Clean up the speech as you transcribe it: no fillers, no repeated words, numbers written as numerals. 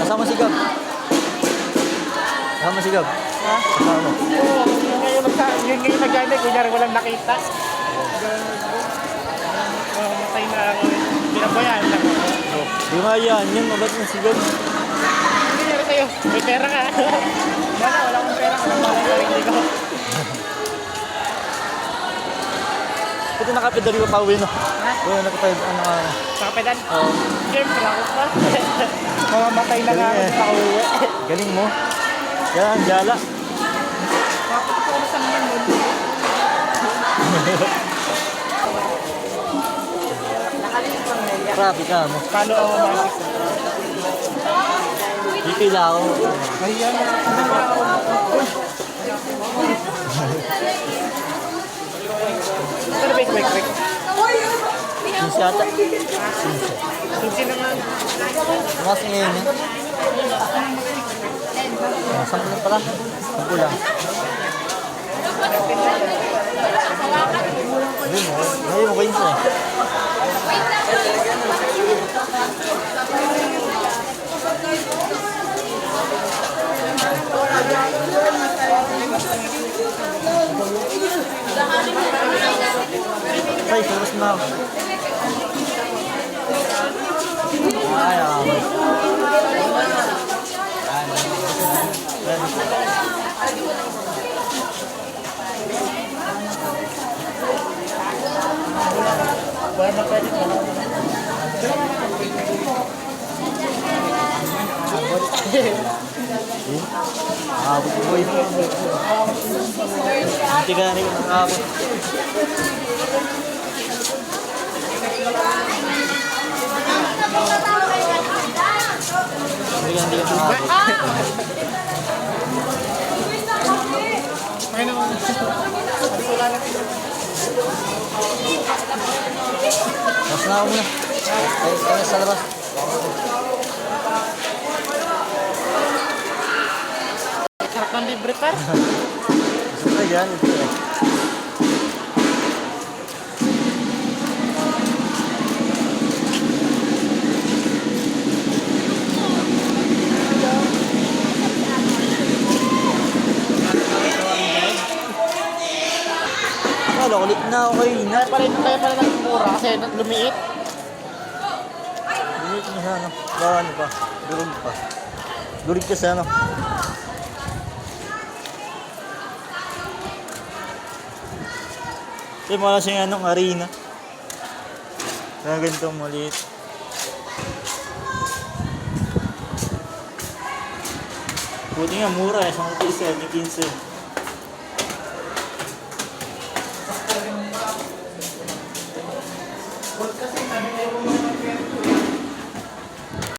Kasama si Gab. Kasama si Gab. Ha? Kasama. Oo, yun ngayon nag-ano, kunyari walang nakita. Matay na ako. Binabayaan lang ako. Di nga yan, yun, mabat mo si Gab. Hindi nyo sa'yo, may pera ka. Wala akong pera, walang malay ka rin ko. Ito nakapedali ko pa uwi, no? Ha? Oo, nakapedali, ano ka. Sa kapedan? Oo. Siyempre ako pa. Mamamatay na nga ako sa uwi. Galing mo. Yan, jala. Bakit ako masang yan nun? Grabe ka mo. Paano ako mag-isip? Pipila ako. Ayan. Ano, wait. Sinsi ata. Sinsin na nga. Tumas ngayon yan. Sampu lang pala. Sampu lang. Ngayon mo kayo eh. Say, suros na ako. Ay, abot ko boy. Hindi ka rin ang abot. Hindi ka ang abot. Mas na ako muna. Kaya sa labas. Sarap ng libre par. Gusto na yan. Ito eh. Wala, kulit na ako kayo. Kaya pala nagmura kasi lumiit. Lulit na siya, ano. Ano pa? Durog pa. Durog kasi, ano. Ito yung mga siyang anong arena. Kaya ganito maliit. Buti nga mura eh. 15.